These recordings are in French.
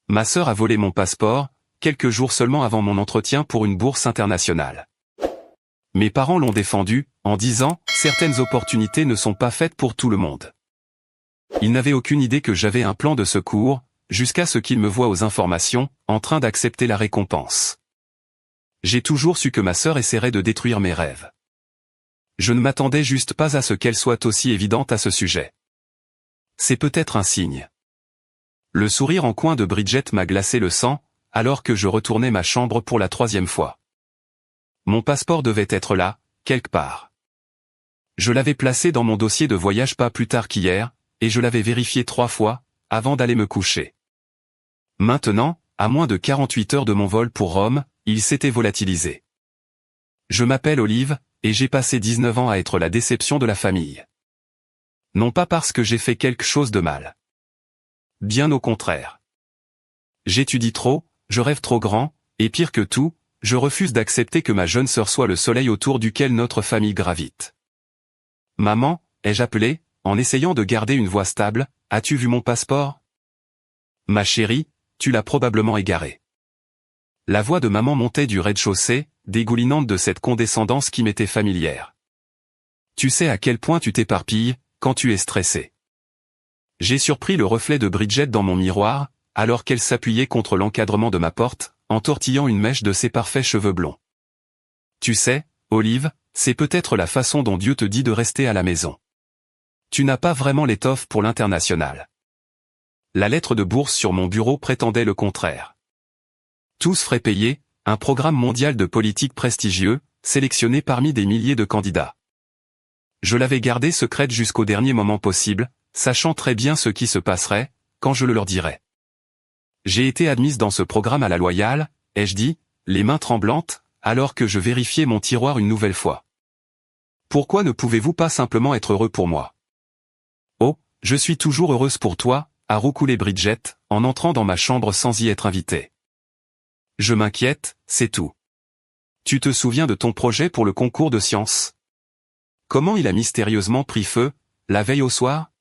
Ma sœur a volé mon passeport, quelques jours seulement avant mon entretien pour une bourse internationale. Mes parents l'ont défendu, en disant « Certaines opportunités ne sont pas faites pour tout le monde ». Ils n'avaient aucune idée que j'avais un plan de secours, jusqu'à ce qu'ils me voient aux informations, en train d'accepter la récompense. J'ai toujours su que ma sœur essaierait de détruire mes rêves. Je ne m'attendais juste pas à ce qu'elle soit aussi évidente à ce sujet. C'est peut-être un signe. Le sourire en coin de Bridget m'a glacé le sang, alors que je retournais ma chambre pour la 3e fois. Mon passeport devait être là, quelque part. Je l'avais placé dans mon dossier de voyage pas plus tard qu'hier, et je l'avais vérifié 3 fois, avant d'aller me coucher. Maintenant, à moins de 48 heures de mon vol pour Rome, il s'était volatilisé. Je m'appelle Olive, et j'ai passé 19 ans à être la déception de la famille. Non pas parce que j'ai fait quelque chose de mal. Bien au contraire. J'étudie trop, je rêve trop grand, et pire que tout, je refuse d'accepter que ma jeune sœur soit le soleil autour duquel notre famille gravite. Maman, ai-je appelé, en essayant de garder une voix stable, as-tu vu mon passeport? Ma chérie, tu l'as probablement égaré. La voix de maman montait du rez-de-chaussée, dégoulinante de cette condescendance qui m'était familière. Tu sais à quel point tu t'éparpilles, quand tu es stressé. J'ai surpris le reflet de Bridget dans mon miroir, alors qu'elle s'appuyait contre l'encadrement de ma porte, en tortillant une mèche de ses parfaits cheveux blonds. Tu sais, Olive, c'est peut-être la façon dont Dieu te dit de rester à la maison. Tu n'as pas vraiment l'étoffe pour l'international. La lettre de bourse sur mon bureau prétendait le contraire. Tous frais payés, un programme mondial de politique prestigieux, sélectionné parmi des milliers de candidats. Je l'avais gardée secrète jusqu'au dernier moment possible, sachant très bien ce qui se passerait, quand je le leur dirais. J'ai été admise dans ce programme à la loyale, ai-je dit, les mains tremblantes, alors que je vérifiais mon tiroir une nouvelle fois. Pourquoi ne pouvez-vous pas simplement être heureux pour moi? Oh, je suis toujours heureuse pour toi, a roucoulé Bridget, en entrant dans ma chambre sans y être invitée. Je m'inquiète, c'est tout. Tu te souviens de ton projet pour le concours de sciences? Comment il a mystérieusement pris feu, la veille au soir?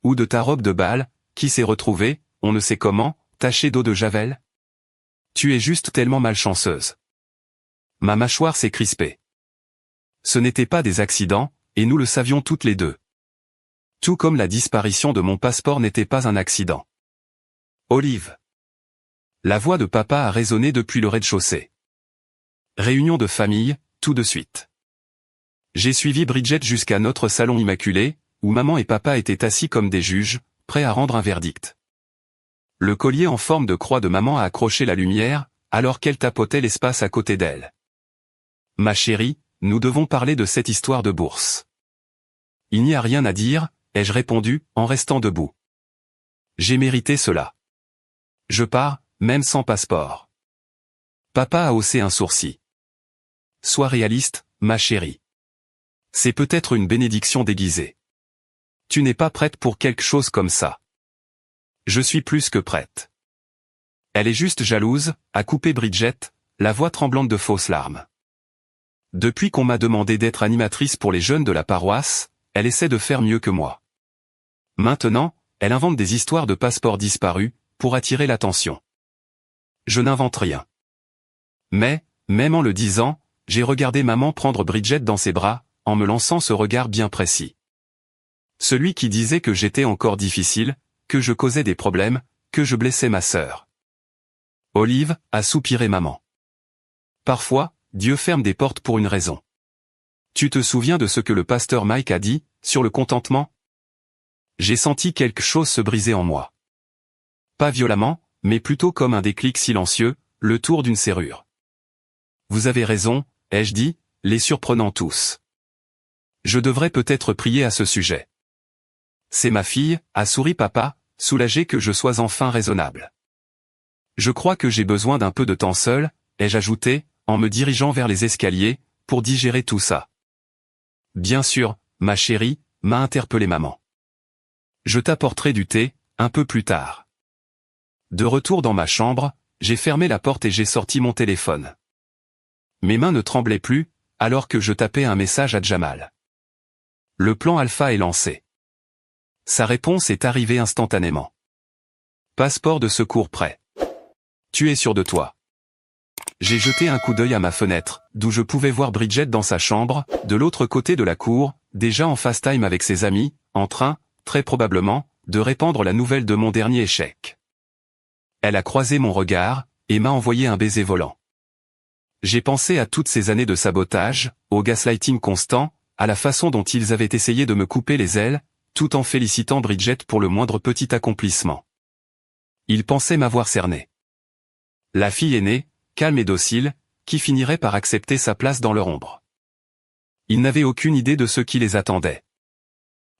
Ou de ta robe de bal, qui s'est retrouvée, on ne sait comment, tachée d'eau de javel? Tu es juste tellement malchanceuse. Ma mâchoire s'est crispée. Ce n'était pas des accidents, et nous le savions toutes les deux. Tout comme la disparition de mon passeport n'était pas un accident. Olive. La voix de papa a résonné depuis le rez-de-chaussée. Réunion de famille, tout de suite. J'ai suivi Bridget jusqu'à notre salon immaculé, où maman et papa étaient assis comme des juges, prêts à rendre un verdict. Le collier en forme de croix de maman a accroché la lumière, alors qu'elle tapotait l'espace à côté d'elle. Ma chérie, nous devons parler de cette histoire de bourse. Il n'y a rien à dire, ai-je répondu, en restant debout. J'ai mérité cela. Je pars, même sans passeport. Papa a haussé un sourcil. Sois réaliste, ma chérie. C'est peut-être une bénédiction déguisée. Tu n'es pas prête pour quelque chose comme ça. Je suis plus que prête. Elle est juste jalouse, a coupé Bridget, la voix tremblante de fausses larmes. Depuis qu'on m'a demandé d'être animatrice pour les jeunes de la paroisse, elle essaie de faire mieux que moi. Maintenant, elle invente des histoires de passeports disparus, pour attirer l'attention. Je n'invente rien. Mais, même en le disant, j'ai regardé maman prendre Bridget dans ses bras, en me lançant ce regard bien précis. Celui qui disait que j'étais encore difficile, que je causais des problèmes, que je blessais ma sœur. Olive, a soupiré maman. Parfois, Dieu ferme des portes pour une raison. Tu te souviens de ce que le pasteur Mike a dit, sur le contentement? J'ai senti quelque chose se briser en moi. Pas violemment, mais plutôt comme un déclic silencieux, le tour d'une serrure. Vous avez raison, ai-je dit, les surprenant tous. Je devrais peut-être prier à ce sujet. C'est ma fille, a souri papa, soulagé que je sois enfin raisonnable. Je crois que j'ai besoin d'un peu de temps seul, ai-je ajouté, en me dirigeant vers les escaliers, pour digérer tout ça. Bien sûr, ma chérie, m'a interpellé maman. Je t'apporterai du thé, un peu plus tard. De retour dans ma chambre, j'ai fermé la porte et j'ai sorti mon téléphone. Mes mains ne tremblaient plus, alors que je tapais un message à Jamal. Le plan alpha est lancé. Sa réponse est arrivée instantanément. Passeport de secours prêt. Tu es sûr de toi? J'ai jeté un coup d'œil à ma fenêtre, d'où je pouvais voir Bridget dans sa chambre, de l'autre côté de la cour, déjà en FaceTime avec ses amis, en train, très probablement, de répandre la nouvelle de mon dernier échec. Elle a croisé mon regard, et m'a envoyé un baiser volant. J'ai pensé à toutes ces années de sabotage, au gaslighting constant, à la façon dont ils avaient essayé de me couper les ailes, tout en félicitant Bridget pour le moindre petit accomplissement. Ils pensaient m'avoir cerné. La fille aînée, calme et docile, qui finirait par accepter sa place dans leur ombre. Ils n'avaient aucune idée de ce qui les attendait.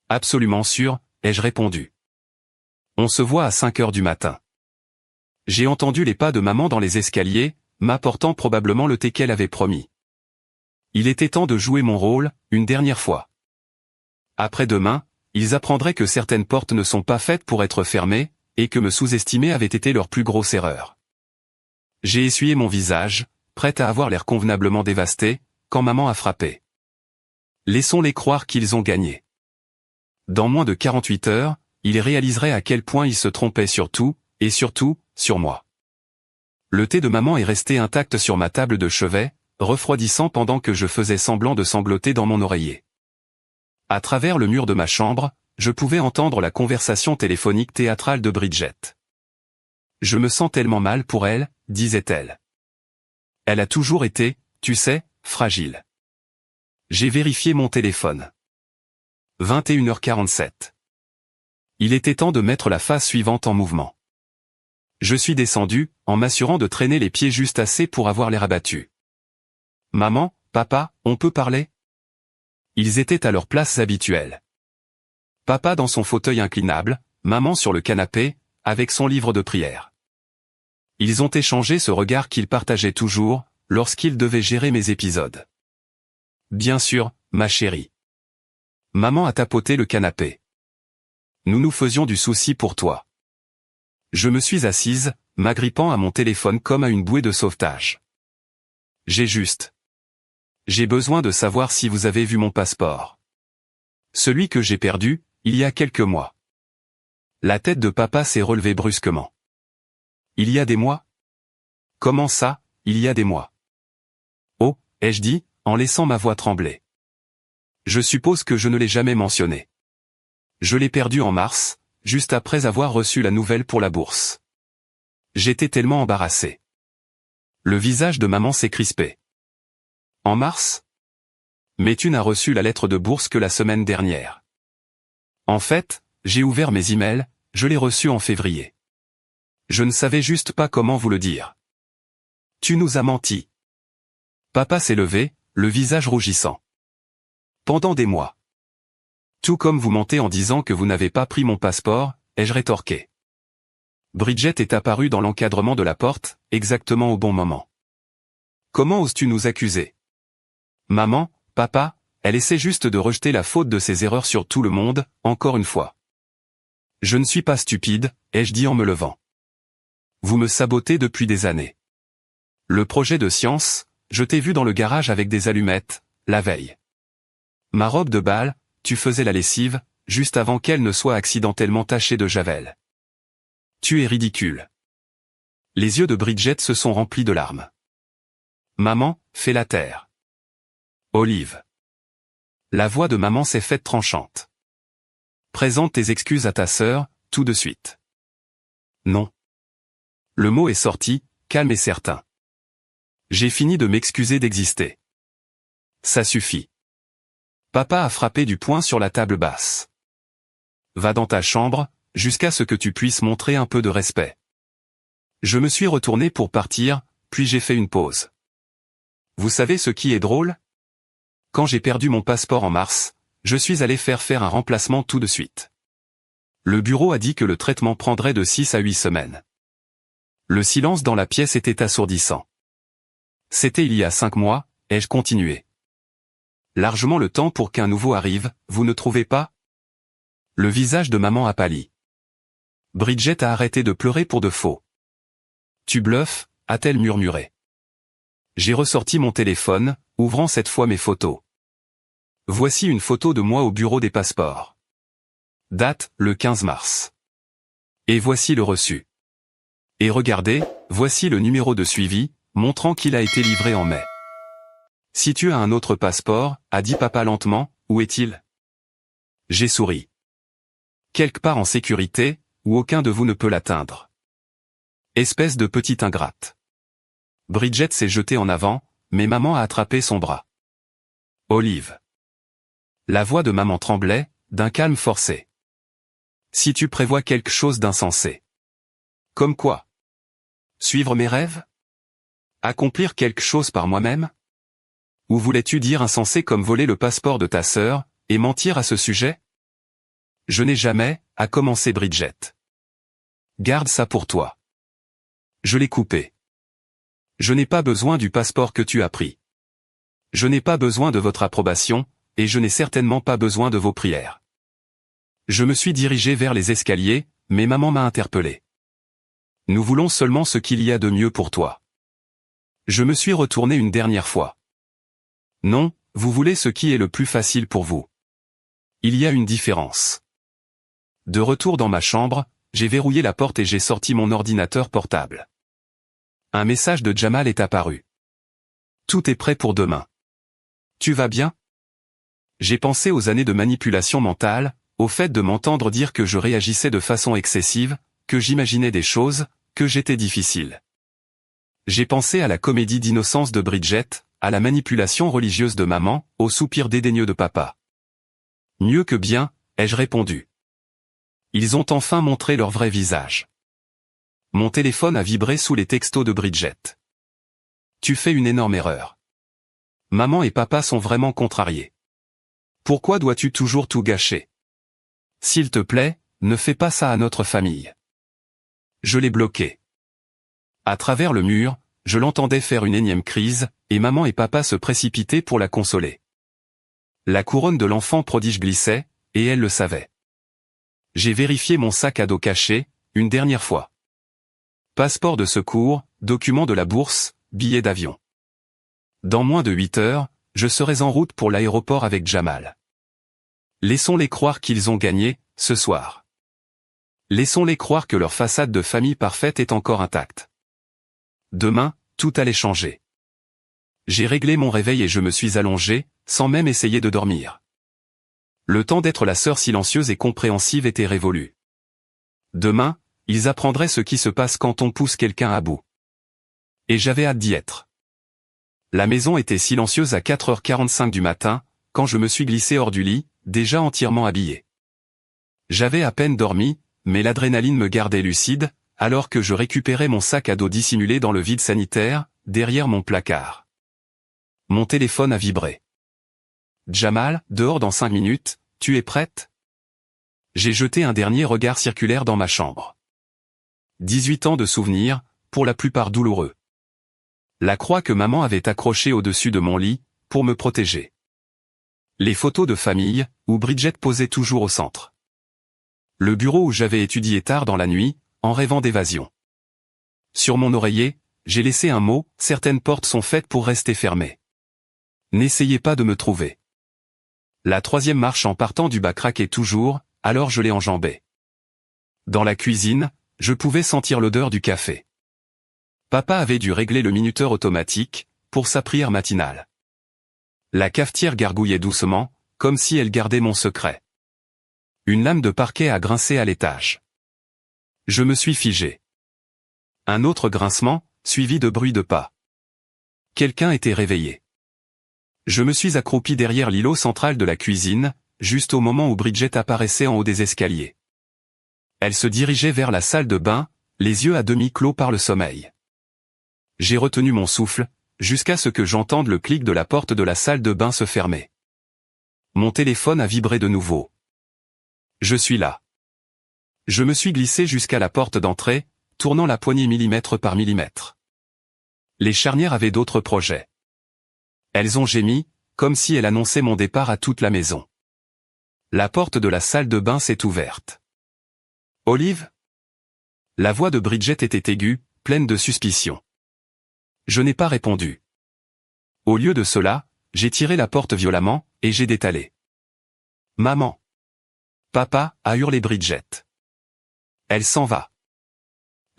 Absolument sûr, ai-je répondu. On se voit à 5 heures du matin. J'ai entendu les pas de maman dans les escaliers, m'apportant probablement le thé qu'elle avait promis. Il était temps de jouer mon rôle, une dernière fois. Après-demain, ils apprendraient que certaines portes ne sont pas faites pour être fermées, et que me sous-estimer avait été leur plus grosse erreur. J'ai essuyé mon visage, prête à avoir l'air convenablement dévasté, quand maman a frappé. Laissons-les croire qu'ils ont gagné. Dans moins de 48 heures, ils réaliseraient à quel point ils se trompaient sur tout, et surtout, sur moi. Le thé de maman est resté intact sur ma table de chevet, refroidissant pendant que je faisais semblant de sangloter dans mon oreiller. À travers le mur de ma chambre, je pouvais entendre la conversation téléphonique théâtrale de Bridget. Je me sens tellement mal pour elle, disait-elle. Elle a toujours été, tu sais, fragile. J'ai vérifié mon téléphone. 21h47. Il était temps de mettre la phase suivante en mouvement. Je suis descendu, en m'assurant de traîner les pieds juste assez pour avoir l'air abattu. Maman, papa, on peut parler? Ils étaient à leur place habituelle. Papa dans son fauteuil inclinable, maman sur le canapé, avec son livre de prière. Ils ont échangé ce regard qu'ils partageaient toujours, lorsqu'ils devaient gérer mes épisodes. Bien sûr, ma chérie. Maman a tapoté le canapé. Nous nous faisions du souci pour toi. Je me suis assise, m'agrippant à mon téléphone comme à une bouée de sauvetage. J'ai besoin de savoir si vous avez vu mon passeport. Celui que j'ai perdu, il y a quelques mois. La tête de papa s'est relevée brusquement. Il y a des mois? Comment ça, il y a des mois? Oh, ai-je dit, en laissant ma voix trembler. Je suppose que je ne l'ai jamais mentionné. Je l'ai perdu en mars, juste après avoir reçu la nouvelle pour la bourse. J'étais tellement embarrassé. Le visage de maman s'est crispé. En mars? Mais tu n'as reçu la lettre de bourse que la semaine dernière. En fait, j'ai ouvert mes emails, je l'ai reçue en février. Je ne savais juste pas comment vous le dire. Tu nous as menti. Papa s'est levé, le visage rougissant. Pendant des mois. Tout comme vous mentez en disant que vous n'avez pas pris mon passeport, ai-je rétorqué. Bridget est apparue dans l'encadrement de la porte, exactement au bon moment. Comment oses-tu nous accuser? Maman, papa, elle essaie juste de rejeter la faute de ses erreurs sur tout le monde, encore une fois. Je ne suis pas stupide, ai-je dit en me levant. Vous me sabotez depuis des années. Le projet de science, je t'ai vu dans le garage avec des allumettes, la veille. Ma robe de bal, tu faisais la lessive, juste avant qu'elle ne soit accidentellement tachée de javel. Tu es ridicule. Les yeux de Bridget se sont remplis de larmes. Maman, fais la taire. Olive. La voix de maman s'est faite tranchante. Présente tes excuses à ta sœur, tout de suite. Non. Le mot est sorti, calme et certain. J'ai fini de m'excuser d'exister. Ça suffit. Papa a frappé du poing sur la table basse. Va dans ta chambre, jusqu'à ce que tu puisses montrer un peu de respect. Je me suis retourné pour partir, puis j'ai fait une pause. Vous savez ce qui est drôle? Quand j'ai perdu mon passeport en mars, je suis allé faire un remplacement tout de suite. Le bureau a dit que le traitement prendrait de 6 à 8 semaines. Le silence dans la pièce était assourdissant. C'était il y a 5 mois, ai-je continué. Largement le temps pour qu'un nouveau arrive, vous ne trouvez pas? Le visage de maman a pâli. Bridget a arrêté de pleurer pour de faux. Tu bluffes, a-t-elle murmuré. J'ai ressorti mon téléphone, ouvrant cette fois mes photos. Voici une photo de moi au bureau des passeports. Date, le 15 mars. Et voici le reçu. Et regardez, voici le numéro de suivi, montrant qu'il a été livré en mai. Si tu as un autre passeport, a dit papa lentement, où est-il? J'ai souri. Quelque part en sécurité, où aucun de vous ne peut l'atteindre. Espèce de petite ingrate. Bridget s'est jetée en avant, mais maman a attrapé son bras. Olive. La voix de maman tremblait, d'un calme forcé. Si tu prévois quelque chose d'insensé. Comme quoi? Suivre mes rêves? Accomplir quelque chose par moi-même? Ou voulais-tu dire insensé comme voler le passeport de ta sœur, et mentir à ce sujet? Je n'ai jamais, a commencé Bridget. Garde ça pour toi. Je l'ai coupé. Je n'ai pas besoin du passeport que tu as pris. Je n'ai pas besoin de votre approbation, et je n'ai certainement pas besoin de vos prières. Je me suis dirigé vers les escaliers, mais maman m'a interpellé. Nous voulons seulement ce qu'il y a de mieux pour toi. Je me suis retourné une dernière fois. Non, vous voulez ce qui est le plus facile pour vous. Il y a une différence. De retour dans ma chambre, j'ai verrouillé la porte et j'ai sorti mon ordinateur portable. Un message de Jamal est apparu. Tout est prêt pour demain. Tu vas bien? J'ai pensé aux années de manipulation mentale, au fait de m'entendre dire que je réagissais de façon excessive, que j'imaginais des choses, que j'étais difficile. J'ai pensé à la comédie d'innocence de Bridget, à la manipulation religieuse de maman, au soupir dédaigneux de papa. Mieux que bien, ai-je répondu. Ils ont enfin montré leur vrai visage. Mon téléphone a vibré sous les textos de Bridget. Tu fais une énorme erreur. Maman et papa sont vraiment contrariés. Pourquoi dois-tu toujours tout gâcher? S'il te plaît, ne fais pas ça à notre famille. Je l'ai bloqué. À travers le mur, je l'entendais faire une énième crise, et maman et papa se précipitaient pour la consoler. La couronne de l'enfant prodige glissait, et elle le savait. J'ai vérifié mon sac à dos caché, une dernière fois. Passeport de secours, document de la bourse, billet d'avion. Dans moins de 8 heures, je serai en route pour l'aéroport avec Jamal. Laissons-les croire qu'ils ont gagné, ce soir. Laissons-les croire que leur façade de famille parfaite est encore intacte. Demain, tout allait changer. J'ai réglé mon réveil et je me suis allongé, sans même essayer de dormir. Le temps d'être la sœur silencieuse et compréhensive était révolu. Demain, ils apprendraient ce qui se passe quand on pousse quelqu'un à bout. Et j'avais hâte d'y être. La maison était silencieuse à 4h45 du matin, quand je me suis glissé hors du lit, déjà entièrement habillé. J'avais à peine dormi, mais l'adrénaline me gardait lucide, alors que je récupérais mon sac à dos dissimulé dans le vide sanitaire, derrière mon placard. Mon téléphone a vibré. Jamal, dehors dans 5 minutes, tu es prête? J'ai jeté un dernier regard circulaire dans ma chambre. 18 ans de souvenirs, pour la plupart douloureux. La croix que maman avait accrochée au-dessus de mon lit, pour me protéger. Les photos de famille, où Bridget posait toujours au centre. Le bureau où j'avais étudié tard dans la nuit, en rêvant d'évasion. Sur mon oreiller, j'ai laissé un mot, certaines portes sont faites pour rester fermées. N'essayez pas de me trouver. La 3e marche en partant du bas craquait toujours, alors je l'ai enjambée. Dans la cuisine, je pouvais sentir l'odeur du café. Papa avait dû régler le minuteur automatique, pour sa prière matinale. La cafetière gargouillait doucement, comme si elle gardait mon secret. Une lame de parquet a grincé à l'étage. Je me suis figé. Un autre grincement, suivi de bruits de pas. Quelqu'un était réveillé. Je me suis accroupi derrière l'îlot central de la cuisine, juste au moment où Bridget apparaissait en haut des escaliers. Elle se dirigeait vers la salle de bain, les yeux à demi clos par le sommeil. J'ai retenu mon souffle, jusqu'à ce que j'entende le clic de la porte de la salle de bain se fermer. Mon téléphone a vibré de nouveau. Je suis là. Je me suis glissé jusqu'à la porte d'entrée, tournant la poignée millimètre par millimètre. Les charnières avaient d'autres projets. Elles ont gémi, comme si elles annonçaient mon départ à toute la maison. La porte de la salle de bain s'est ouverte. Olive? La voix de Bridget était aiguë, pleine de suspicion. Je n'ai pas répondu. Au lieu de cela, j'ai tiré la porte violemment, et j'ai détalé. Maman! Papa, a hurlé Bridget. Elle s'en va.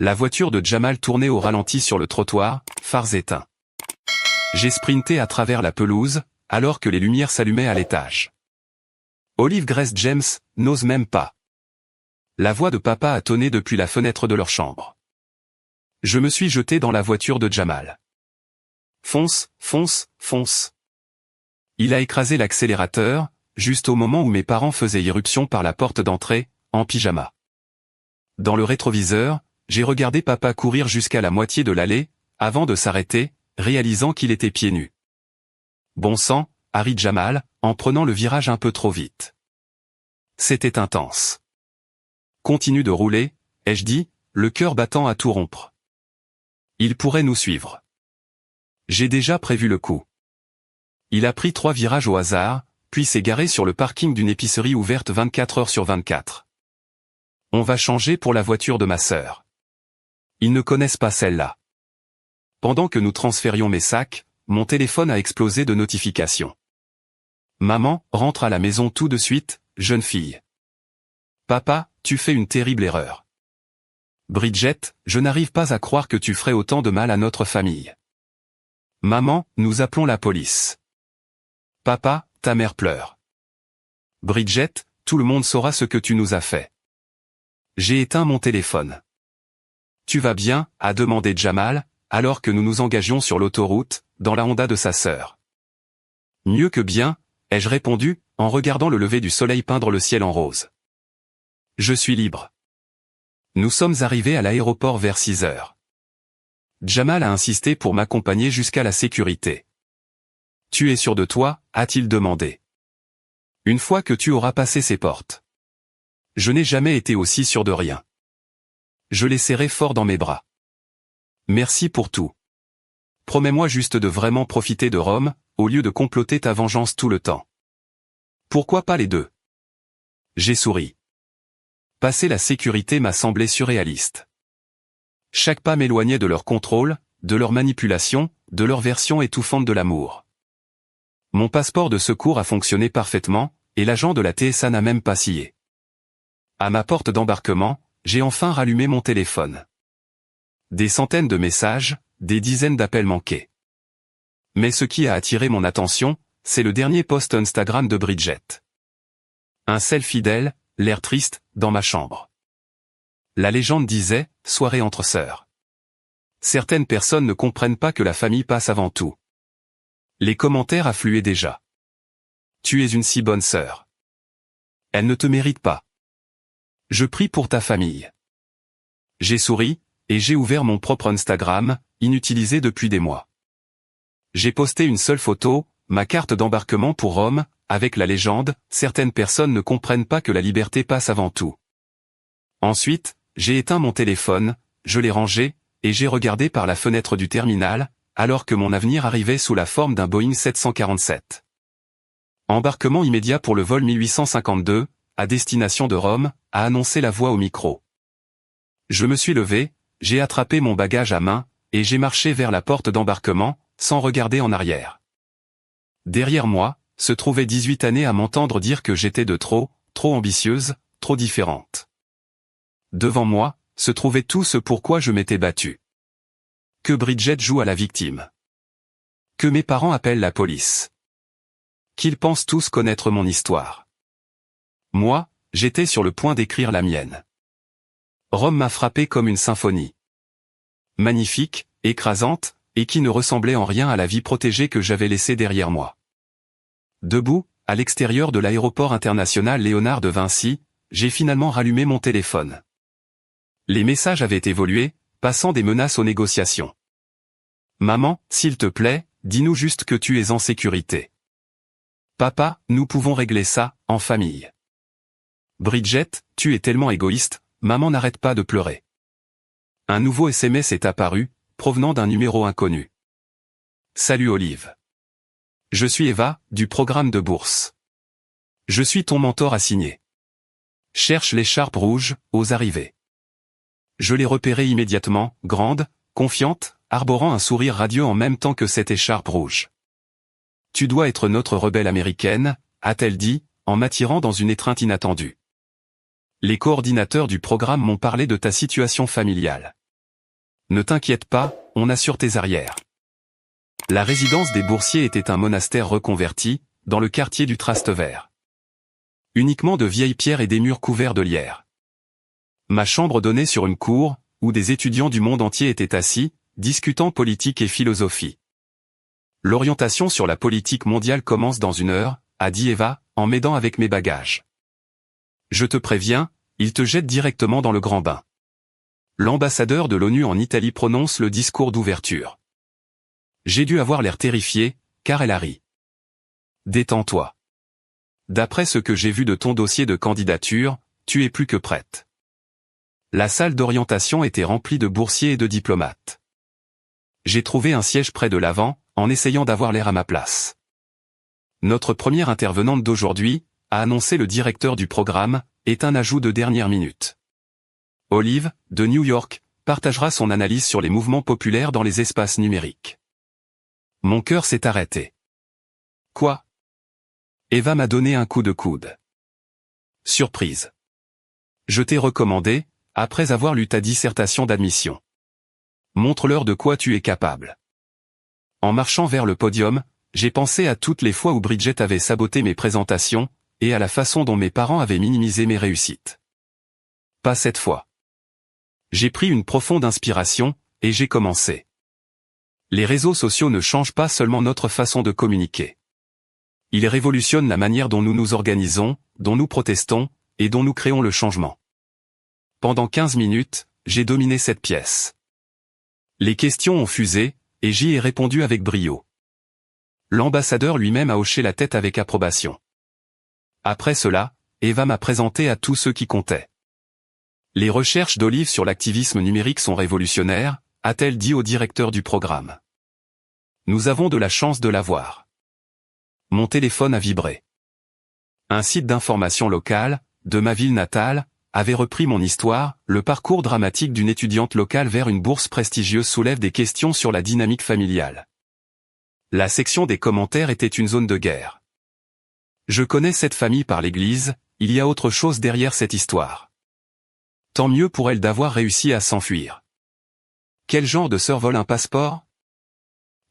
La voiture de Jamal tournait au ralenti sur le trottoir, phares éteints. J'ai sprinté à travers la pelouse, alors que les lumières s'allumaient à l'étage. Olive Grace James n'ose même pas. La voix de papa a tonné depuis la fenêtre de leur chambre. Je me suis jeté dans la voiture de Jamal. Fonce, fonce, fonce. Il a écrasé l'accélérateur, juste au moment où mes parents faisaient irruption par la porte d'entrée, en pyjama. Dans le rétroviseur, j'ai regardé papa courir jusqu'à la moitié de l'allée, avant de s'arrêter, réalisant qu'il était pieds nus. Bon sang, a ri Jamal, en prenant le virage un peu trop vite. C'était intense. Continue de rouler, ai-je dit, le cœur battant à tout rompre. Il pourrait nous suivre. J'ai déjà prévu le coup. Il a pris 3 virages au hasard, puis s'est garé sur le parking d'une épicerie ouverte 24 heures sur 24. On va changer pour la voiture de ma sœur. Ils ne connaissent pas celle-là. Pendant que nous transférions mes sacs, mon téléphone a explosé de notifications. Maman, rentre à la maison tout de suite, jeune fille. Papa, tu fais une terrible erreur. Bridget, je n'arrive pas à croire que tu ferais autant de mal à notre famille. Maman, nous appelons la police. Papa, ta mère pleure. Bridget, tout le monde saura ce que tu nous as fait. J'ai éteint mon téléphone. Tu vas bien, a demandé Jamal, alors que nous nous engagions sur l'autoroute, dans la Honda de sa sœur. Mieux que bien, ai-je répondu, en regardant le lever du soleil peindre le ciel en rose. Je suis libre. Nous sommes arrivés à l'aéroport vers 6 heures. Jamal a insisté pour m'accompagner jusqu'à la sécurité. Tu es sûr de toi, a-t-il demandé. Une fois que tu auras passé ces portes. Je n'ai jamais été aussi sûr de rien. Je l'ai serré fort dans mes bras. Merci pour tout. Promets-moi juste de vraiment profiter de Rome, au lieu de comploter ta vengeance tout le temps. Pourquoi pas les deux? J'ai souri. Passer la sécurité m'a semblé surréaliste. Chaque pas m'éloignait de leur contrôle, de leur manipulation, de leur version étouffante de l'amour. Mon passeport de secours a fonctionné parfaitement, et l'agent de la TSA n'a même pas scié. À ma porte d'embarquement, j'ai enfin rallumé mon téléphone. Des centaines de messages, des dizaines d'appels manqués. Mais ce qui a attiré mon attention, c'est le dernier post Instagram de Bridget. Un selfie d'elle, l'air triste, dans ma chambre. La légende disait, soirée entre sœurs. Certaines personnes ne comprennent pas que la famille passe avant tout. Les commentaires affluaient déjà. Tu es une si bonne sœur. Elle ne te mérite pas. Je prie pour ta famille. J'ai souri, et j'ai ouvert mon propre Instagram, inutilisé depuis des mois. J'ai posté une seule photo, ma carte d'embarquement pour Rome, avec la légende, certaines personnes ne comprennent pas que la liberté passe avant tout. Ensuite, j'ai éteint mon téléphone, je l'ai rangé, et j'ai regardé par la fenêtre du terminal, alors que mon avenir arrivait sous la forme d'un Boeing 747. Embarquement immédiat pour le vol 1852, à destination de Rome, a annoncé la voix au micro. Je me suis levé, j'ai attrapé mon bagage à main, et j'ai marché vers la porte d'embarquement, sans regarder en arrière. Derrière moi, se trouvaient 18 années à m'entendre dire que j'étais de trop ambitieuse, trop différente. Devant moi, se trouvait tout ce pourquoi je m'étais battu. Que Bridget joue à la victime. Que mes parents appellent la police. Qu'ils pensent tous connaître mon histoire. Moi, j'étais sur le point d'écrire la mienne. Rome m'a frappé comme une symphonie. Magnifique, écrasante, et qui ne ressemblait en rien à la vie protégée que j'avais laissée derrière moi. Debout, à l'extérieur de l'aéroport international Léonard de Vinci, j'ai finalement rallumé mon téléphone. Les messages avaient évolué, passant des menaces aux négociations. Maman, s'il te plaît, dis-nous juste que tu es en sécurité. Papa, nous pouvons régler ça, en famille. Bridget, tu es tellement égoïste, maman n'arrête pas de pleurer. Un nouveau SMS est apparu, provenant d'un numéro inconnu. Salut Olive. Je suis Eva, du programme de bourse. Je suis ton mentor assigné. Cherche l'écharpe rouge, aux arrivées. Je l'ai repérée immédiatement, grande, confiante, arborant un sourire radieux en même temps que cette écharpe rouge. Tu dois être notre rebelle américaine, a-t-elle dit, en m'attirant dans une étreinte inattendue. Les coordinateurs du programme m'ont parlé de ta situation familiale. Ne t'inquiète pas, on assure tes arrières. La résidence des boursiers était un monastère reconverti, dans le quartier du Trastevere. Uniquement de vieilles pierres et des murs couverts de lierre. Ma chambre donnait sur une cour, où des étudiants du monde entier étaient assis, discutant politique et philosophie. L'orientation sur la politique mondiale commence dans 1 heure, a dit Eva, en m'aidant avec mes bagages. Je te préviens, il te jette directement dans le grand bain. L'ambassadeur de l'ONU en Italie prononce le discours d'ouverture. J'ai dû avoir l'air terrifié, car elle a ri. Détends-toi. D'après ce que j'ai vu de ton dossier de candidature, tu es plus que prête. La salle d'orientation était remplie de boursiers et de diplomates. J'ai trouvé un siège près de l'avant, en essayant d'avoir l'air à ma place. Notre première intervenante d'aujourd'hui, a annoncé le directeur du programme, est un ajout de dernière minute. Olive, de New York, partagera son analyse sur les mouvements populaires dans les espaces numériques. Mon cœur s'est arrêté. Quoi? Eva m'a donné un coup de coude. Surprise. Je t'ai recommandé, après avoir lu ta dissertation d'admission. Montre-leur de quoi tu es capable. En marchant vers le podium, j'ai pensé à toutes les fois où Bridget avait saboté mes présentations, et à la façon dont mes parents avaient minimisé mes réussites. Pas cette fois. J'ai pris une profonde inspiration, et j'ai commencé. Les réseaux sociaux ne changent pas seulement notre façon de communiquer. Ils révolutionnent la manière dont nous nous organisons, dont nous protestons, et dont nous créons le changement. Pendant 15 minutes, j'ai dominé cette pièce. Les questions ont fusé, et j'y ai répondu avec brio. L'ambassadeur lui-même a hoché la tête avec approbation. Après cela, Eva m'a présenté à tous ceux qui comptaient. Les recherches d'Olive sur l'activisme numérique sont révolutionnaires, a-t-elle dit au directeur du programme. Nous avons de la chance de l'avoir. Mon téléphone a vibré. Un site d'information locale, de ma ville natale, avait repris mon histoire, le parcours dramatique d'une étudiante locale vers une bourse prestigieuse soulève des questions sur la dynamique familiale. La section des commentaires était une zone de guerre. Je connais cette famille par l'église, il y a autre chose derrière cette histoire. Tant mieux pour elle d'avoir réussi à s'enfuir. Quel genre de sœur vole un passeport?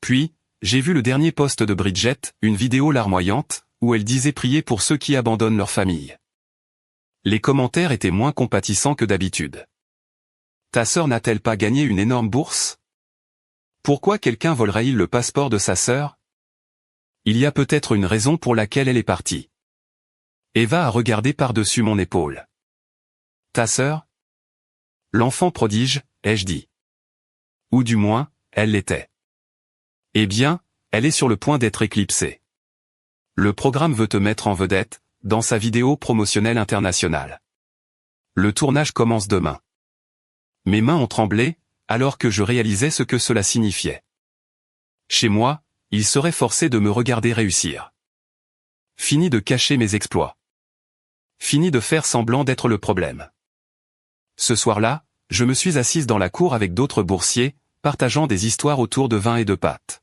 Puis, j'ai vu le dernier post de Bridget, une vidéo larmoyante, où elle disait prier pour ceux qui abandonnent leur famille. Les commentaires étaient moins compatissants que d'habitude. Ta sœur n'a-t-elle pas gagné une énorme bourse? Pourquoi quelqu'un volerait-il le passeport de sa sœur? Il y a peut-être une raison pour laquelle elle est partie. Eva a regardé par-dessus mon épaule. Ta sœur? L'enfant prodige, ai-je dit. Ou du moins, elle l'était. Eh bien, elle est sur le point d'être éclipsée. Le programme veut te mettre en vedette, dans sa vidéo promotionnelle internationale. Le tournage commence demain. Mes mains ont tremblé, alors que je réalisais ce que cela signifiait. Chez moi, il serait forcé de me regarder réussir. Fini de cacher mes exploits. Fini de faire semblant d'être le problème. Ce soir-là, je me suis assise dans la cour avec d'autres boursiers, partageant des histoires autour de vin et de pâtes.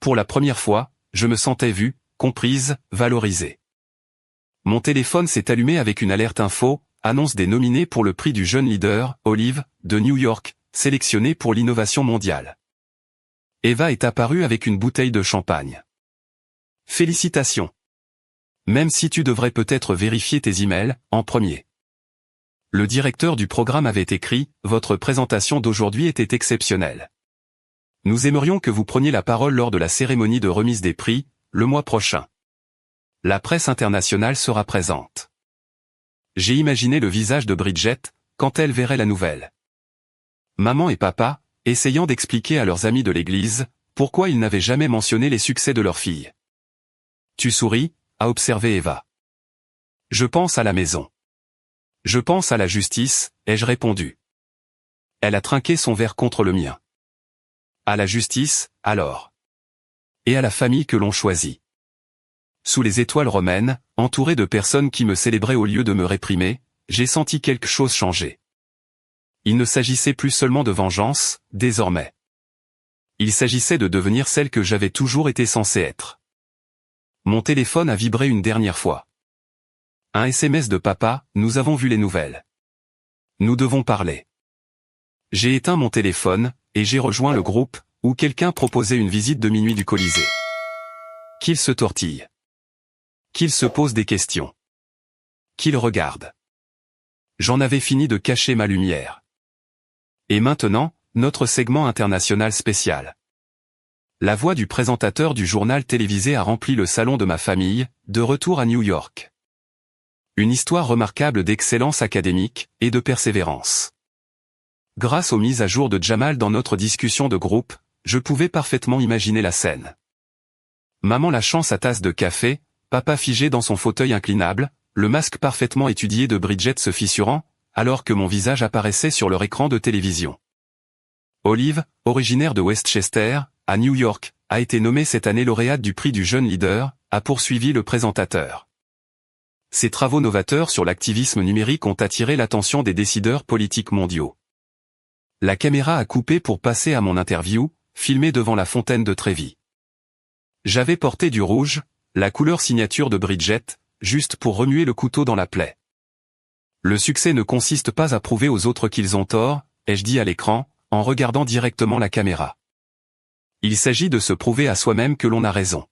Pour la première fois, je me sentais vue, comprise, valorisée. Mon téléphone s'est allumé avec une alerte info, annonce des nominés pour le prix du jeune leader, Olive, de New York, sélectionné pour l'innovation mondiale. Eva est apparue avec une bouteille de champagne. Félicitations. Même si tu devrais peut-être vérifier tes emails, en premier. Le directeur du programme avait écrit, votre présentation d'aujourd'hui était exceptionnelle. Nous aimerions que vous preniez la parole lors de la cérémonie de remise des prix, le mois prochain. La presse internationale sera présente. J'ai imaginé le visage de Bridget, quand elle verrait la nouvelle. Maman et papa, essayant d'expliquer à leurs amis de l'église, pourquoi ils n'avaient jamais mentionné les succès de leur fille. Tu souris, a observé Eva. Je pense à la maison. Je pense à la justice, ai-je répondu. Elle a trinqué son verre contre le mien. À la justice, alors. Et à la famille que l'on choisit. Sous les étoiles romaines, entouré de personnes qui me célébraient au lieu de me réprimer, j'ai senti quelque chose changer. Il ne s'agissait plus seulement de vengeance, désormais. Il s'agissait de devenir celle que j'avais toujours été censé être. Mon téléphone a vibré une dernière fois. Un SMS de papa, nous avons vu les nouvelles. Nous devons parler. J'ai éteint mon téléphone, et j'ai rejoint le groupe, où quelqu'un proposait une visite de minuit du Colisée. Qu'il se tortille. Qu'il se pose des questions. Qu'il regarde. J'en avais fini de cacher ma lumière. Et maintenant, notre segment international spécial. La voix du présentateur du journal télévisé a rempli le salon de ma famille, de retour à New York. Une histoire remarquable d'excellence académique et de persévérance. Grâce aux mises à jour de Jamal dans notre discussion de groupe, je pouvais parfaitement imaginer la scène. Maman lâchant sa tasse de café, papa figé dans son fauteuil inclinable, le masque parfaitement étudié de Bridget se fissurant, alors que mon visage apparaissait sur leur écran de télévision. Olive, originaire de Westchester, à New York, a été nommée cette année lauréate du prix du jeune leader, a poursuivi le présentateur. Ses travaux novateurs sur l'activisme numérique ont attiré l'attention des décideurs politiques mondiaux. La caméra a coupé pour passer à mon interview, filmée devant la fontaine de Trevi. J'avais porté du rouge, la couleur signature de Bridget, juste pour remuer le couteau dans la plaie. Le succès ne consiste pas à prouver aux autres qu'ils ont tort, ai-je dit à l'écran, en regardant directement la caméra. Il s'agit de se prouver à soi-même que l'on a raison.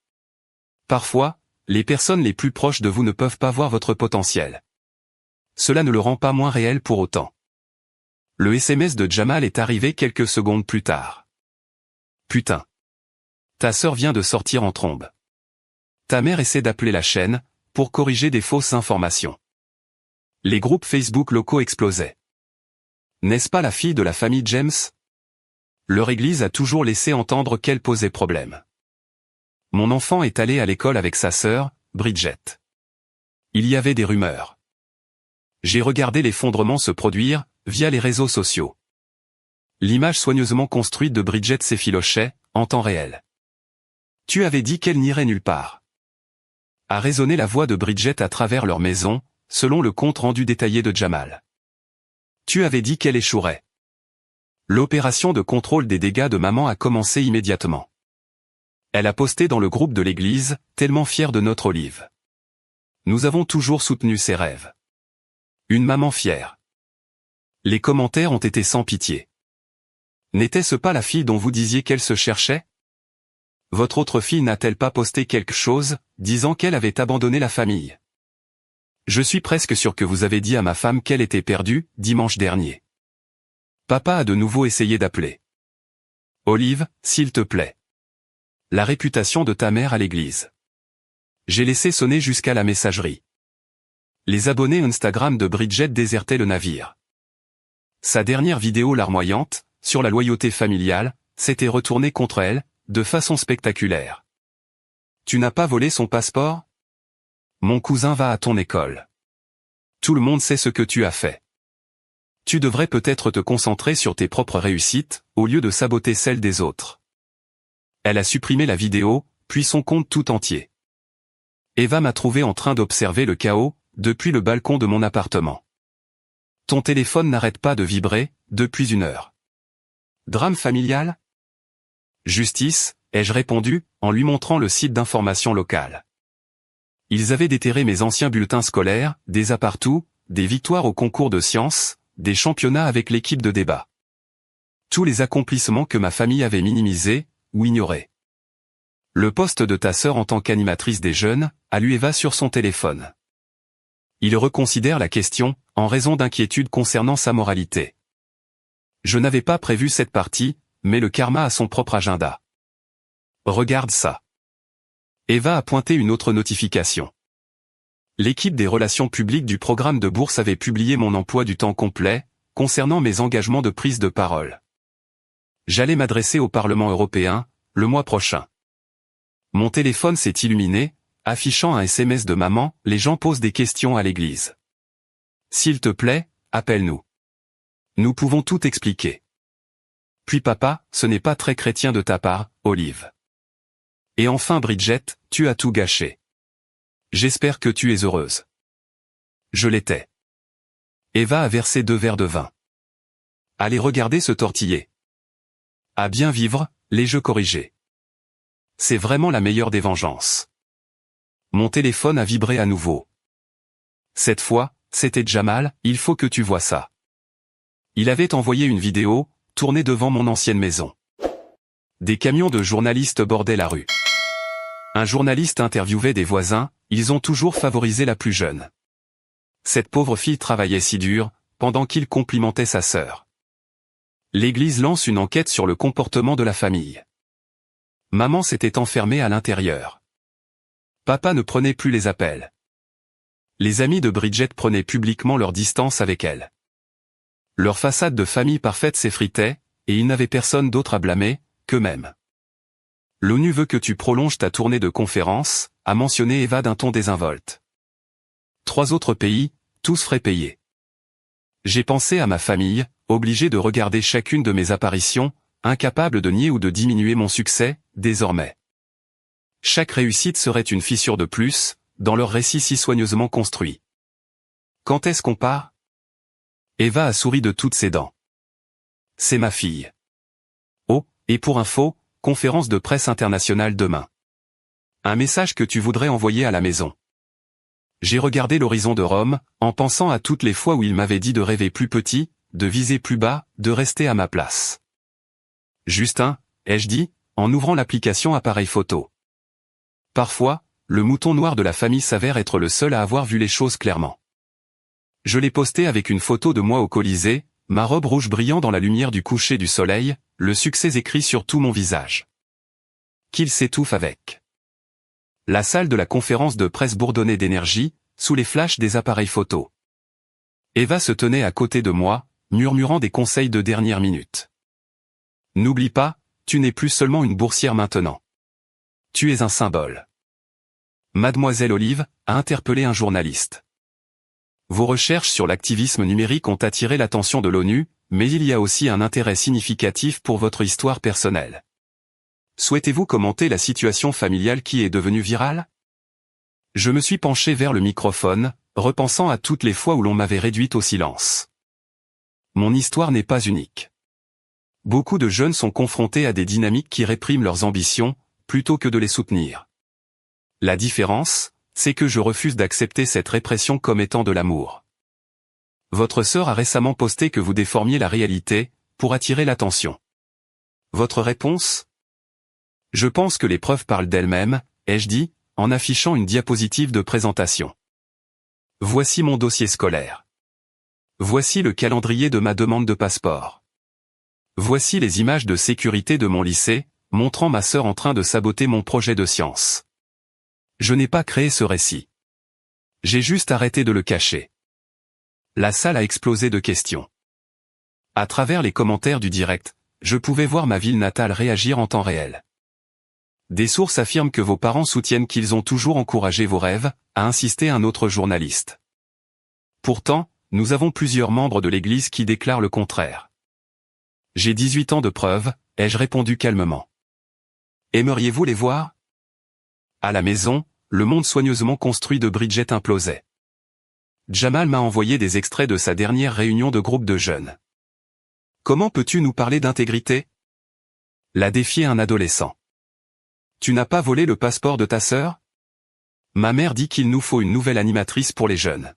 Parfois, les personnes les plus proches de vous ne peuvent pas voir votre potentiel. Cela ne le rend pas moins réel pour autant. Le SMS de Jamal est arrivé quelques secondes plus tard. Putain. Ta sœur vient de sortir en trombe. Ta mère essaie d'appeler la chaîne, pour corriger des fausses informations. Les groupes Facebook locaux explosaient. N'est-ce pas la fille de la famille James? Leur église a toujours laissé entendre qu'elle posait problème. Mon enfant est allé à l'école avec sa sœur, Bridget. Il y avait des rumeurs. J'ai regardé l'effondrement se produire, via les réseaux sociaux. L'image soigneusement construite de Bridget s'effilochait, en temps réel. Tu avais dit qu'elle n'irait nulle part. A résonné la voix de Bridget à travers leur maison, selon le compte rendu détaillé de Jamal. Tu avais dit qu'elle échouerait. L'opération de contrôle des dégâts de maman a commencé immédiatement. Elle a posté dans le groupe de l'église, tellement fière de notre Olive. Nous avons toujours soutenu ses rêves. Une maman fière. Les commentaires ont été sans pitié. N'était-ce pas la fille dont vous disiez qu'elle se cherchait? Votre autre fille n'a-t-elle pas posté quelque chose, disant qu'elle avait abandonné la famille? Je suis presque sûr que vous avez dit à ma femme qu'elle était perdue, dimanche dernier. Papa a de nouveau essayé d'appeler. Olive, s'il te plaît. La réputation de ta mère à l'église. J'ai laissé sonner jusqu'à la messagerie. Les abonnés Instagram de Bridget désertaient le navire. Sa dernière vidéo larmoyante, sur la loyauté familiale, s'était retournée contre elle, de façon spectaculaire. Tu n'as pas volé son passeport? Mon cousin va à ton école. Tout le monde sait ce que tu as fait. Tu devrais peut-être te concentrer sur tes propres réussites, au lieu de saboter celles des autres. Elle a supprimé la vidéo, puis son compte tout entier. Eva m'a trouvé en train d'observer le chaos, depuis le balcon de mon appartement. Ton téléphone n'arrête pas de vibrer, depuis 1 heure. Drame familial? Justice, ai-je répondu, en lui montrant le site d'information locale. Ils avaient déterré mes anciens bulletins scolaires, des à-partout, des victoires au concours de sciences, des championnats avec l'équipe de débat. Tous les accomplissements que ma famille avait minimisés, ou ignorés. Le poste de ta sœur en tant qu'animatrice des jeunes, a lu Eva sur son téléphone. Il reconsidère la question, en raison d'inquiétudes concernant sa moralité. Je n'avais pas prévu cette partie, mais le karma a son propre agenda. Regarde ça. Eva a pointé une autre notification. L'équipe des relations publiques du programme de bourse avait publié mon emploi du temps complet, concernant mes engagements de prise de parole. J'allais m'adresser au Parlement européen, le mois prochain. Mon téléphone s'est illuminé, affichant un SMS de maman, les gens posent des questions à l'église. S'il te plaît, appelle-nous. Nous pouvons tout expliquer. Puis papa, ce n'est pas très chrétien de ta part, Olive. Et enfin Bridget, tu as tout gâché. J'espère que tu es heureuse. Je l'étais. Eva a versé 2 verres de vin. Allez regarder ce tortiller. À bien vivre, les jeux corrigés. C'est vraiment la meilleure des vengeances. Mon téléphone a vibré à nouveau. Cette fois, c'était Jamal, il faut que tu vois ça. Il avait envoyé une vidéo, tournée devant mon ancienne maison. Des camions de journalistes bordaient la rue. Un journaliste interviewait des voisins, ils ont toujours favorisé la plus jeune. Cette pauvre fille travaillait si dur, pendant qu'il complimentait sa sœur. L'église lance une enquête sur le comportement de la famille. Maman s'était enfermée à l'intérieur. Papa ne prenait plus les appels. Les amis de Bridget prenaient publiquement leur distance avec elle. Leur façade de famille parfaite s'effritait, et ils n'avaient personne d'autre à blâmer, qu'eux-mêmes. L'ONU veut que tu prolonges ta tournée de conférences, a mentionné Eva d'un ton désinvolte. 3 autres pays, tous frais payés. J'ai pensé à ma famille, obligé de regarder chacune de mes apparitions, incapable de nier ou de diminuer mon succès, désormais. Chaque réussite serait une fissure de plus, dans leur récit si soigneusement construit. Quand est-ce qu'on part? Eva a souri de toutes ses dents. C'est ma fille. Oh, et pour info, conférence de presse internationale demain. Un message que tu voudrais envoyer à la maison. J'ai regardé l'horizon de Rome, en pensant à toutes les fois où il m'avait dit de rêver plus petit, de viser plus bas, de rester à ma place. Justin, ai-je dit, en ouvrant l'application appareil photo. Parfois, le mouton noir de la famille s'avère être le seul à avoir vu les choses clairement. Je l'ai posté avec une photo de moi au Colisée, ma robe rouge brillant dans la lumière du coucher du soleil, le succès écrit sur tout mon visage. Qu'il s'étouffe avec. La salle de la conférence de presse bourdonnait d'énergie, sous les flashs des appareils photo. Eva se tenait à côté de moi, murmurant des conseils de dernière minute. N'oublie pas, tu n'es plus seulement une boursière maintenant. Tu es un symbole. Mademoiselle Olive a interpellé un journaliste. Vos recherches sur l'activisme numérique ont attiré l'attention de l'ONU, mais il y a aussi un intérêt significatif pour votre histoire personnelle. Souhaitez-vous commenter la situation familiale qui est devenue virale? Je me suis penché vers le microphone, repensant à toutes les fois où l'on m'avait réduite au silence. Mon histoire n'est pas unique. Beaucoup de jeunes sont confrontés à des dynamiques qui répriment leurs ambitions, plutôt que de les soutenir. La différence, c'est que je refuse d'accepter cette répression comme étant de l'amour. Votre sœur a récemment posté que vous déformiez la réalité, pour attirer l'attention. Votre réponse? Je pense que les preuves parlent d'elles-mêmes, ai-je dit, en affichant une diapositive de présentation. Voici mon dossier scolaire. Voici le calendrier de ma demande de passeport. Voici les images de sécurité de mon lycée, montrant ma sœur en train de saboter mon projet de science. Je n'ai pas créé ce récit. J'ai juste arrêté de le cacher. La salle a explosé de questions. À travers les commentaires du direct, je pouvais voir ma ville natale réagir en temps réel. Des sources affirment que vos parents soutiennent qu'ils ont toujours encouragé vos rêves, a insisté un autre journaliste. Pourtant, nous avons plusieurs membres de l'Église qui déclarent le contraire. J'ai 18 ans de preuves, ai-je répondu calmement. Aimeriez-vous les voir? À la maison, le monde soigneusement construit de Bridget implosait. Jamal m'a envoyé des extraits de sa dernière réunion de groupe de jeunes. Comment peux-tu nous parler d'intégrité? L'a défié un adolescent. Tu n'as pas volé le passeport de ta sœur? Ma mère dit qu'il nous faut une nouvelle animatrice pour les jeunes.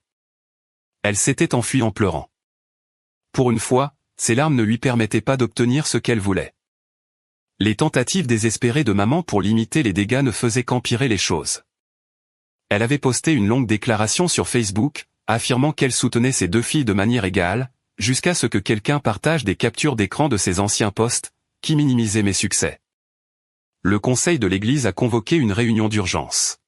Elle s'était enfuie en pleurant. Pour une fois, ses larmes ne lui permettaient pas d'obtenir ce qu'elle voulait. Les tentatives désespérées de maman pour limiter les dégâts ne faisaient qu'empirer les choses. Elle avait posté une longue déclaration sur Facebook, affirmant qu'elle soutenait ses 2 filles de manière égale, jusqu'à ce que quelqu'un partage des captures d'écran de ses anciens posts, qui minimisaient mes succès. Le conseil de l'église a convoqué une réunion d'urgence.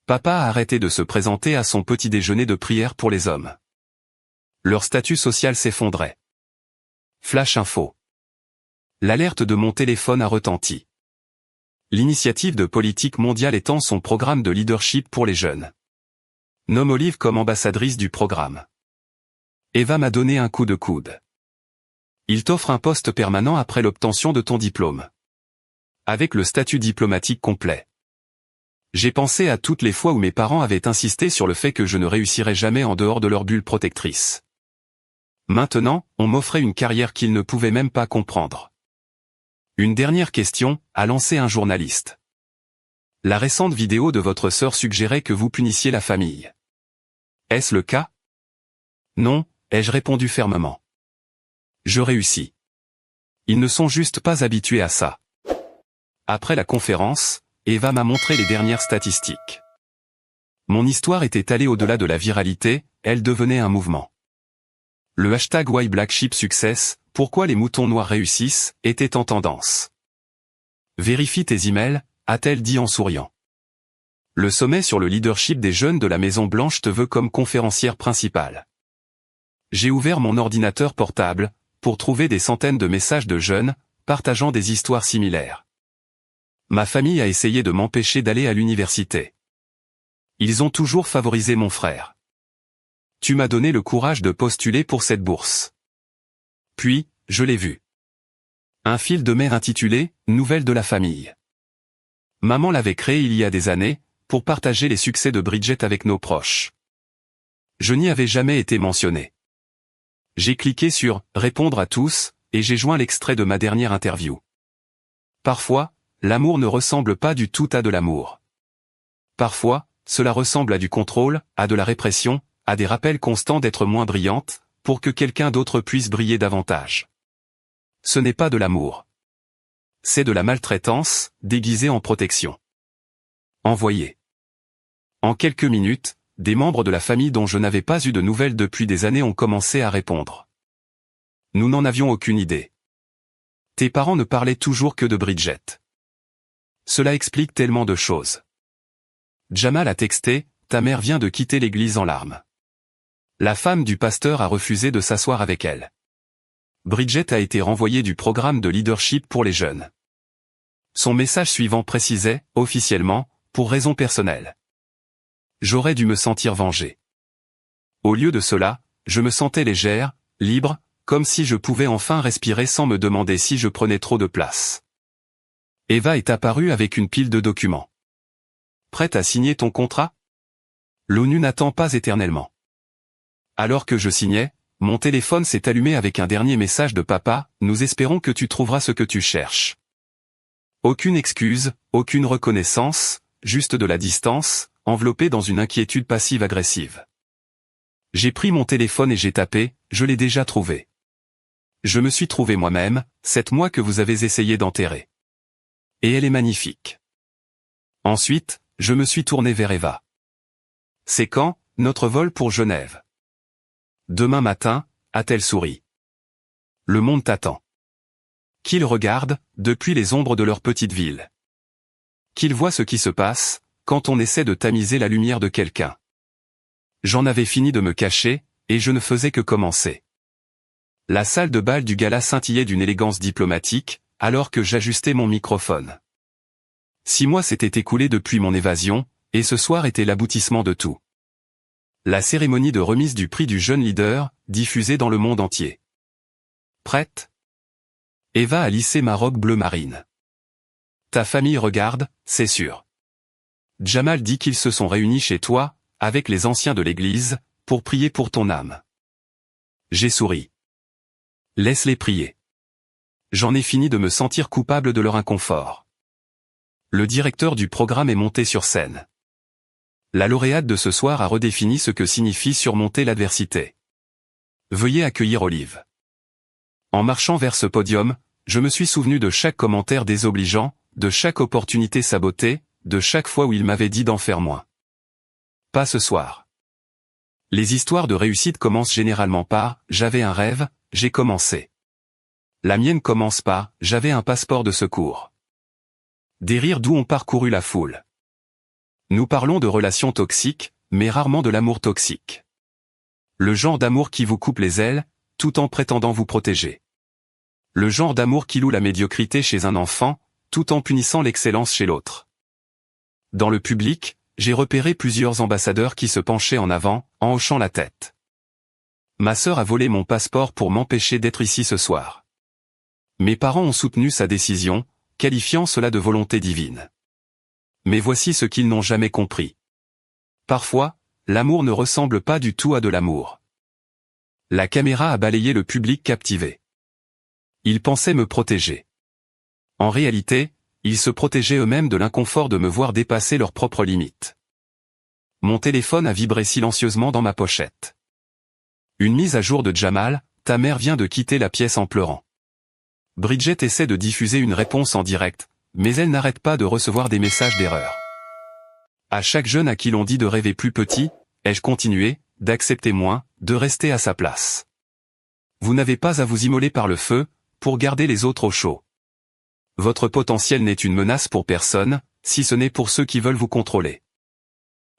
Papa a arrêté de se présenter à son petit déjeuner de prière pour les hommes. Leur statut social s'effondrait. Flash info. L'alerte de mon téléphone a retenti. L'initiative de politique mondiale étend son programme de leadership pour les jeunes. Nomme Olive comme ambassadrice du programme. Eva m'a donné un coup de coude. Il t'offre un poste permanent après l'obtention de ton diplôme. Avec le statut diplomatique complet. J'ai pensé à toutes les fois où mes parents avaient insisté sur le fait que je ne réussirais jamais en dehors de leur bulle protectrice. Maintenant, on m'offrait une carrière qu'ils ne pouvaient même pas comprendre. Une dernière question, a lancé un journaliste. La récente vidéo de votre sœur suggérait que vous punissiez la famille. Est-ce le cas? Non, ai-je répondu fermement. Je réussis. Ils ne sont juste pas habitués à ça. Après la conférence, Eva m'a montré les dernières statistiques. Mon histoire était allée au-delà de la viralité, elle devenait un mouvement. Le hashtag Why Black Sheep Success, pourquoi les moutons noirs réussissent, était en tendance. Vérifie tes emails, a-t-elle dit en souriant. Le sommet sur le leadership des jeunes de la Maison Blanche te veut comme conférencière principale. J'ai ouvert mon ordinateur portable, pour trouver des centaines de messages de jeunes, partageant des histoires similaires. Ma famille a essayé de m'empêcher d'aller à l'université. Ils ont toujours favorisé mon frère. Tu m'as donné le courage de postuler pour cette bourse. Puis, je l'ai vu. Un fil de mer intitulé « Nouvelles de la famille ». Maman l'avait créé il y a des années, pour partager les succès de Bridget avec nos proches. Je n'y avais jamais été mentionné. J'ai cliqué sur « Répondre à tous » et j'ai joint l'extrait de ma dernière interview. Parfois, l'amour ne ressemble pas du tout à de l'amour. Parfois, cela ressemble à du contrôle, à de la répression, à des rappels constants d'être moins brillante, pour que quelqu'un d'autre puisse briller davantage. Ce n'est pas de l'amour. C'est de la maltraitance, déguisée en protection. Envoyé. En quelques minutes, des membres de la famille dont je n'avais pas eu de nouvelles depuis des années ont commencé à répondre. Nous n'en avions aucune idée. Tes parents ne parlaient toujours que de Bridget. Cela explique tellement de choses. Jamal a texté, ta mère vient de quitter l'église en larmes. La femme du pasteur a refusé de s'asseoir avec elle. Bridget a été renvoyée du programme de leadership pour les jeunes. Son message suivant précisait, officiellement, pour raisons personnelles. J'aurais dû me sentir vengé. Au lieu de cela, je me sentais légère, libre, comme si je pouvais enfin respirer sans me demander si je prenais trop de place. Eva est apparue avec une pile de documents. Prête à signer ton contrat? L'ONU n'attend pas éternellement. Alors que je signais, mon téléphone s'est allumé avec un dernier message de papa, nous espérons que tu trouveras ce que tu cherches. Aucune excuse, aucune reconnaissance, juste de la distance, enveloppée dans une inquiétude passive-agressive. J'ai pris mon téléphone et j'ai tapé, je l'ai déjà trouvé. Je me suis trouvé moi-même, cette moi que vous avez essayé d'enterrer. Et elle est magnifique. Ensuite, je me suis tourné vers Eva. C'est quand, notre vol pour Genève? Demain matin, a-t-elle souri. Le monde t'attend. Qu'ils regardent, depuis les ombres de leur petite ville. Qu'ils voient ce qui se passe, quand on essaie de tamiser la lumière de quelqu'un. J'en avais fini de me cacher, et je ne faisais que commencer. La salle de bal du gala scintillait d'une élégance diplomatique, alors que j'ajustais mon microphone. 6 mois s'étaient écoulés depuis mon évasion, et ce soir était l'aboutissement de tout. La cérémonie de remise du prix du jeune leader, diffusée dans le monde entier. Prête? Eva a lissé ma robe bleu marine. Ta famille regarde, c'est sûr. Jamal dit qu'ils se sont réunis chez toi, avec les anciens de l'église, pour prier pour ton âme. J'ai souri. Laisse-les prier. J'en ai fini de me sentir coupable de leur inconfort. Le directeur du programme est monté sur scène. La lauréate de ce soir a redéfini ce que signifie surmonter l'adversité. Veuillez accueillir Olive. En marchant vers ce podium, je me suis souvenu de chaque commentaire désobligeant, de chaque opportunité sabotée, de chaque fois où il m'avait dit d'en faire moins. Pas ce soir. Les histoires de réussite commencent généralement par « j'avais un rêve, j'ai commencé ». La mienne commence par « j'avais un passeport de secours ». Des rires doux ont parcouru la foule. Nous parlons de relations toxiques, mais rarement de l'amour toxique. Le genre d'amour qui vous coupe les ailes, tout en prétendant vous protéger. Le genre d'amour qui loue la médiocrité chez un enfant, tout en punissant l'excellence chez l'autre. Dans le public, j'ai repéré plusieurs ambassadeurs qui se penchaient en avant, en hochant la tête. Ma sœur a volé mon passeport pour m'empêcher d'être ici ce soir. Mes parents ont soutenu sa décision, qualifiant cela de volonté divine. Mais voici ce qu'ils n'ont jamais compris. Parfois, l'amour ne ressemble pas du tout à de l'amour. La caméra a balayé le public captivé. Ils pensaient me protéger. En réalité, ils se protégeaient eux-mêmes de l'inconfort de me voir dépasser leurs propres limites. Mon téléphone a vibré silencieusement dans ma pochette. Une mise à jour de Jamal, ta mère vient de quitter la pièce en pleurant. Bridget essaie de diffuser une réponse en direct, mais elle n'arrête pas de recevoir des messages d'erreur. À chaque jeune à qui l'on dit de rêver plus petit, ai-je continué, d'accepter moins, de rester à sa place. Vous n'avez pas à vous immoler par le feu, pour garder les autres au chaud. Votre potentiel n'est une menace pour personne, si ce n'est pour ceux qui veulent vous contrôler.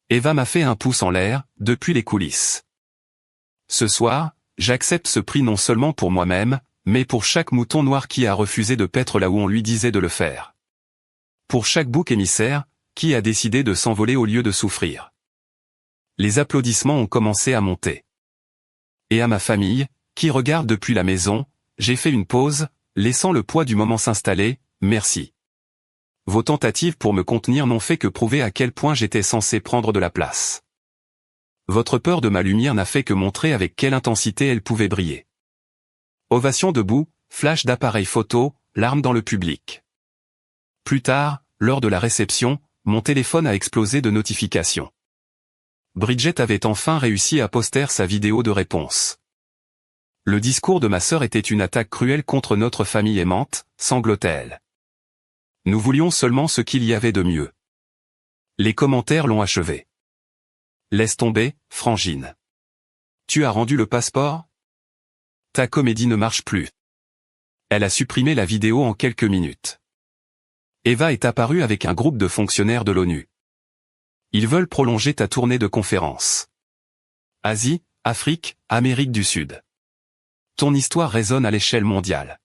Eva m'a fait un pouce en l'air, depuis les coulisses. Ce soir, j'accepte ce prix non seulement pour moi-même, mais pour chaque mouton noir qui a refusé de paître là où on lui disait de le faire. Pour chaque bouc émissaire, qui a décidé de s'envoler au lieu de souffrir. Les applaudissements ont commencé à monter. Et à ma famille, qui regarde depuis la maison, j'ai fait une pause, laissant le poids du moment s'installer, merci. Vos tentatives pour me contenir n'ont fait que prouver à quel point j'étais censé prendre de la place. Votre peur de ma lumière n'a fait que montrer avec quelle intensité elle pouvait briller. Ovation debout, flash d'appareil photo, larmes dans le public. Plus tard, lors de la réception, mon téléphone a explosé de notifications. Bridget avait enfin réussi à poster sa vidéo de réponse. Le discours de ma sœur était une attaque cruelle contre notre famille aimante, sanglotait-elle. Nous voulions seulement ce qu'il y avait de mieux. Les commentaires l'ont achevé. Laisse tomber, Frangine. Tu as rendu le passeport? Ta comédie ne marche plus. Elle a supprimé la vidéo en quelques minutes. Eva est apparue avec un groupe de fonctionnaires de l'ONU. Ils veulent prolonger ta tournée de conférences. Asie, Afrique, Amérique du Sud. Ton histoire résonne à l'échelle mondiale.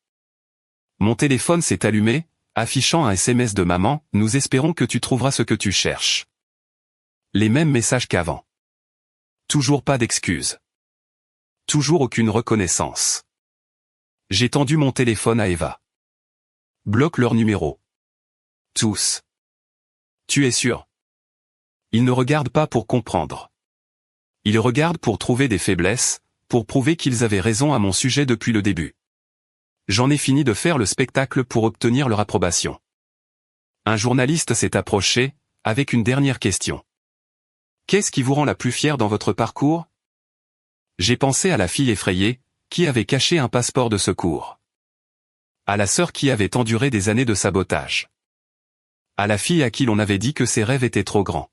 Mon téléphone s'est allumé, affichant un SMS de maman, nous espérons que tu trouveras ce que tu cherches. Les mêmes messages qu'avant. Toujours pas d'excuses. Toujours aucune reconnaissance. J'ai tendu mon téléphone à Eva. Bloque leur numéro. Tous. Tu es sûr? Ils ne regardent pas pour comprendre. Ils regardent pour trouver des faiblesses, pour prouver qu'ils avaient raison à mon sujet depuis le début. J'en ai fini de faire le spectacle pour obtenir leur approbation. Un journaliste s'est approché, avec une dernière question. Qu'est-ce qui vous rend la plus fière dans votre parcours? J'ai pensé à la fille effrayée, qui avait caché un passeport de secours. À la sœur qui avait enduré des années de sabotage. À la fille à qui l'on avait dit que ses rêves étaient trop grands.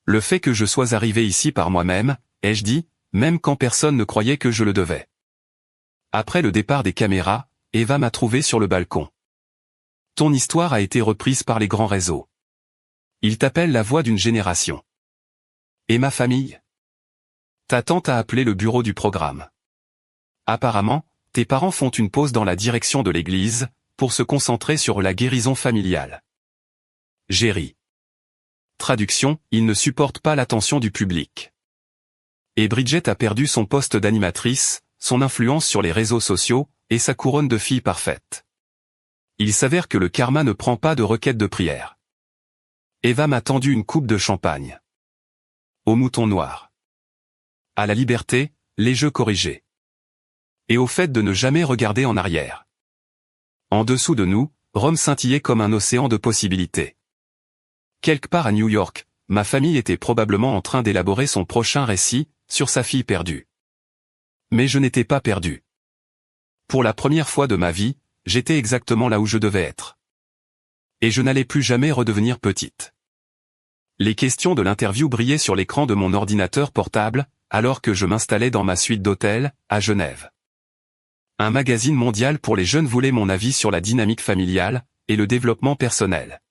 Le fait que je sois arrivé ici par moi-même, ai-je dit, même quand personne ne croyait que je le devais. Après le départ des caméras, Eva m'a trouvé sur le balcon. Ton histoire a été reprise par les grands réseaux. Ils t'appellent la voix d'une génération. Et ma famille? Ta tante a appelé le bureau du programme. Apparemment, tes parents font une pause dans la direction de l'église, pour se concentrer sur la guérison familiale. J'ai ri. Traduction, ils ne supportent pas l'attention du public. Et Bridget a perdu son poste d'animatrice, son influence sur les réseaux sociaux, et sa couronne de fille parfaite. Il s'avère que le karma ne prend pas de requête de prière. Eva m'a tendu une coupe de champagne. Au mouton noir. À la liberté, les jeux corrigés. Et au fait de ne jamais regarder en arrière. En dessous de nous, Rome scintillait comme un océan de possibilités. Quelque part à New York, ma famille était probablement en train d'élaborer son prochain récit, sur sa fille perdue. Mais je n'étais pas perdu. Pour la première fois de ma vie, j'étais exactement là où je devais être. Et je n'allais plus jamais redevenir petite. Les questions de l'interview brillaient sur l'écran de mon ordinateur portable, alors que je m'installais dans ma suite d'hôtel, à Genève. Un magazine mondial pour les jeunes voulait mon avis sur la dynamique familiale, et le développement personnel.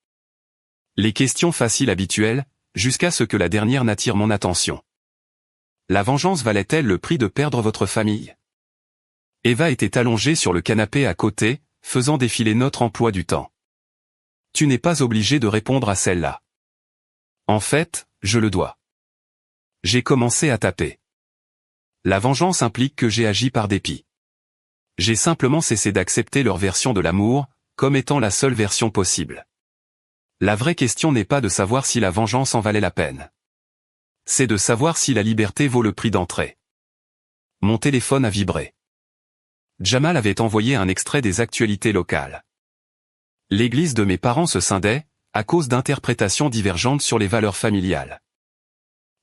Les questions faciles habituelles, jusqu'à ce que la dernière n'attire mon attention. La vengeance valait-elle le prix de perdre votre famille? Eva était allongée sur le canapé à côté, faisant défiler notre emploi du temps. Tu n'es pas obligé de répondre à celle-là. En fait, je le dois. J'ai commencé à taper. La vengeance implique que j'ai agi par dépit. J'ai simplement cessé d'accepter leur version de l'amour, comme étant la seule version possible. La vraie question n'est pas de savoir si la vengeance en valait la peine. C'est de savoir si la liberté vaut le prix d'entrée. Mon téléphone a vibré. Jamal avait envoyé un extrait des actualités locales. L'église de mes parents se scindait, à cause d'interprétations divergentes sur les valeurs familiales.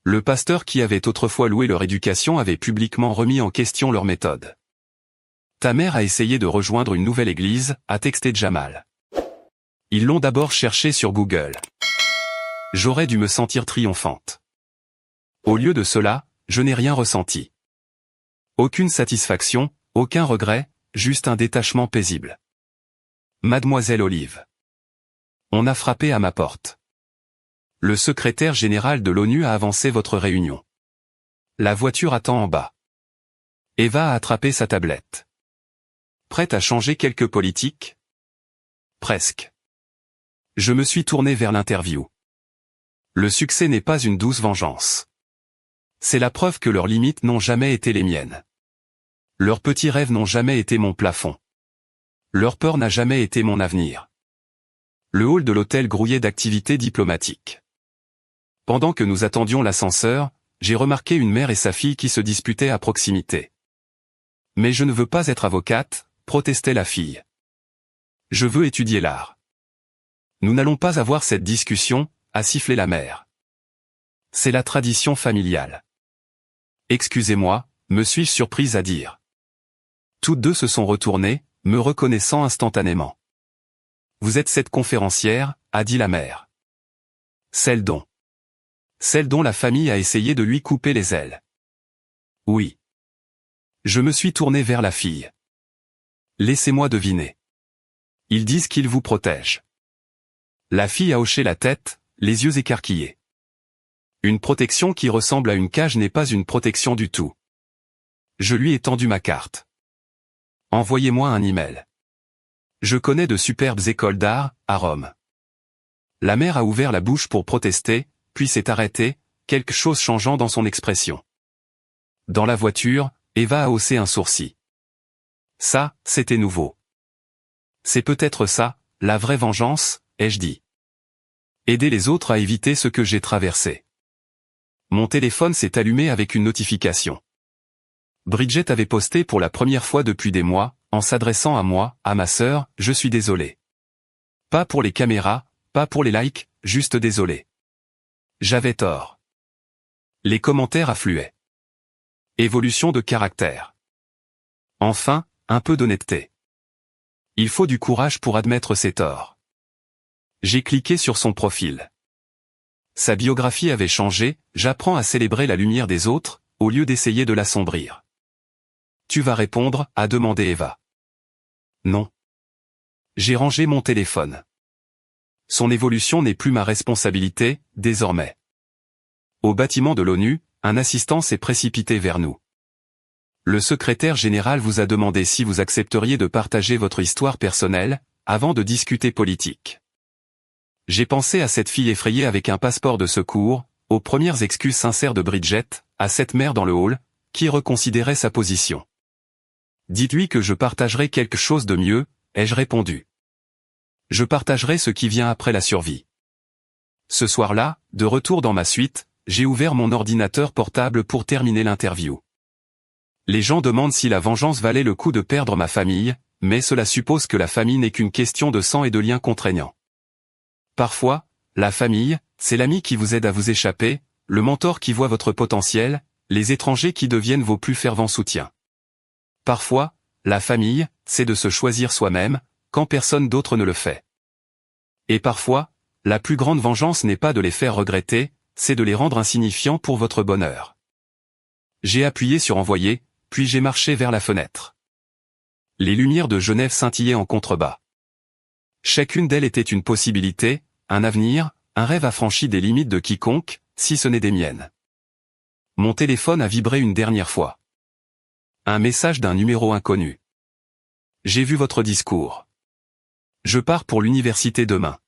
Le pasteur qui avait autrefois loué leur éducation avait publiquement remis en question leur méthode. Ta mère a essayé de rejoindre une nouvelle église, a texté Jamal. Ils l'ont d'abord cherché sur Google. J'aurais dû me sentir triomphante. Au lieu de cela, je n'ai rien ressenti. Aucune satisfaction, aucun regret, juste un détachement paisible. Mademoiselle Olive. On a frappé à ma porte. Le secrétaire général de l'ONU a avancé votre réunion. La voiture attend en bas. Eva a attrapé sa tablette. Prête à changer quelques politiques? Presque. Je me suis tourné vers l'interview. Le succès n'est pas une douce vengeance. C'est la preuve que leurs limites n'ont jamais été les miennes. Leurs petits rêves n'ont jamais été mon plafond. Leur peur n'a jamais été mon avenir. Le hall de l'hôtel grouillait d'activités diplomatiques. Pendant que nous attendions l'ascenseur, j'ai remarqué une mère et sa fille qui se disputaient à proximité. Mais je ne veux pas être avocate, protestait la fille. Je veux étudier l'art. Nous n'allons pas avoir cette discussion, a sifflé la mère. C'est la tradition familiale. Excusez-moi, me suis-je surprise à dire. Toutes deux se sont retournées, me reconnaissant instantanément. Vous êtes cette conférencière, a dit la mère. Celle dont la famille a essayé de lui couper les ailes. Oui. Je me suis tourné vers la fille. Laissez-moi deviner. Ils disent qu'ils vous protègent. La fille a hoché la tête, les yeux écarquillés. Une protection qui ressemble à une cage n'est pas une protection du tout. Je lui ai tendu ma carte. Envoyez-moi un email. Je connais de superbes écoles d'art, à Rome. La mère a ouvert la bouche pour protester, puis s'est arrêtée, quelque chose changeant dans son expression. Dans la voiture, Eva a haussé un sourcil. Ça, c'était nouveau. C'est peut-être ça, la vraie vengeance, ai-je dit. Aider les autres à éviter ce que j'ai traversé. Mon téléphone s'est allumé avec une notification. Bridget avait posté pour la première fois depuis des mois, en s'adressant à moi, à ma sœur, je suis désolé. Pas pour les caméras, pas pour les likes, juste désolé. J'avais tort. Les commentaires affluaient. Évolution de caractère. Enfin, un peu d'honnêteté. Il faut du courage pour admettre ses torts. J'ai cliqué sur son profil. Sa biographie avait changé, j'apprends à célébrer la lumière des autres, au lieu d'essayer de l'assombrir. Tu vas répondre, a demandé Eva. Non. J'ai rangé mon téléphone. Son évolution n'est plus ma responsabilité, désormais. Au bâtiment de l'ONU, un assistant s'est précipité vers nous. Le secrétaire général vous a demandé si vous accepteriez de partager votre histoire personnelle, avant de discuter politique. J'ai pensé à cette fille effrayée avec un passeport de secours, aux premières excuses sincères de Bridget, à cette mère dans le hall, qui reconsidérait sa position. Dites-lui que je partagerai quelque chose de mieux, ai-je répondu. Je partagerai ce qui vient après la survie. Ce soir-là, de retour dans ma suite, j'ai ouvert mon ordinateur portable pour terminer l'interview. Les gens demandent si la vengeance valait le coup de perdre ma famille, mais cela suppose que la famille n'est qu'une question de sang et de liens contraignants. Parfois, la famille, c'est l'ami qui vous aide à vous échapper, le mentor qui voit votre potentiel, les étrangers qui deviennent vos plus fervents soutiens. Parfois, la famille, c'est de se choisir soi-même, quand personne d'autre ne le fait. Et parfois, la plus grande vengeance n'est pas de les faire regretter, c'est de les rendre insignifiants pour votre bonheur. J'ai appuyé sur envoyer, puis j'ai marché vers la fenêtre. Les lumières de Genève scintillaient en contrebas. Chacune d'elles était une possibilité, un avenir, un rêve affranchi des limites de quiconque, si ce n'est des miennes. Mon téléphone a vibré une dernière fois. Un message d'un numéro inconnu. J'ai vu votre discours. Je pars pour l'université demain.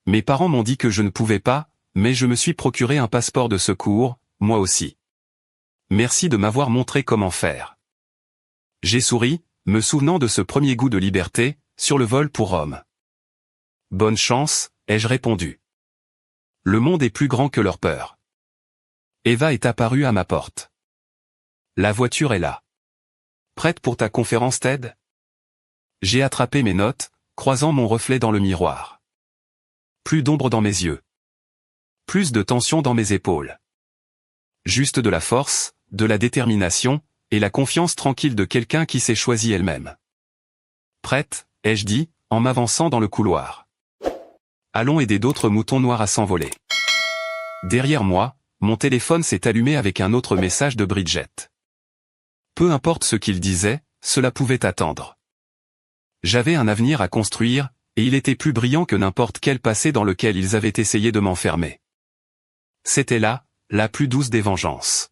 Mes parents m'ont dit que je ne pouvais pas, mais je me suis procuré un passeport de secours, moi aussi. Merci de m'avoir montré comment faire. J'ai souri, me souvenant de ce premier goût de liberté, sur le vol pour Rome. Bonne chance, ai-je répondu. Le monde est plus grand que leur peur. Eva est apparue à ma porte. La voiture est là. Prête pour ta conférence TED? J'ai attrapé mes notes, croisant mon reflet dans le miroir. Plus d'ombre dans mes yeux. Plus de tension dans mes épaules. Juste de la force, de la détermination, et la confiance tranquille de quelqu'un qui s'est choisi elle-même. Prête, ai-je dit, en m'avançant dans le couloir. Allons aider d'autres moutons noirs à s'envoler. Derrière moi, mon téléphone s'est allumé avec un autre message de Bridget. Peu importe ce qu'il disait, cela pouvait attendre. J'avais un avenir à construire, et il était plus brillant que n'importe quel passé dans lequel ils avaient essayé de m'enfermer. C'était là, la plus douce des vengeances.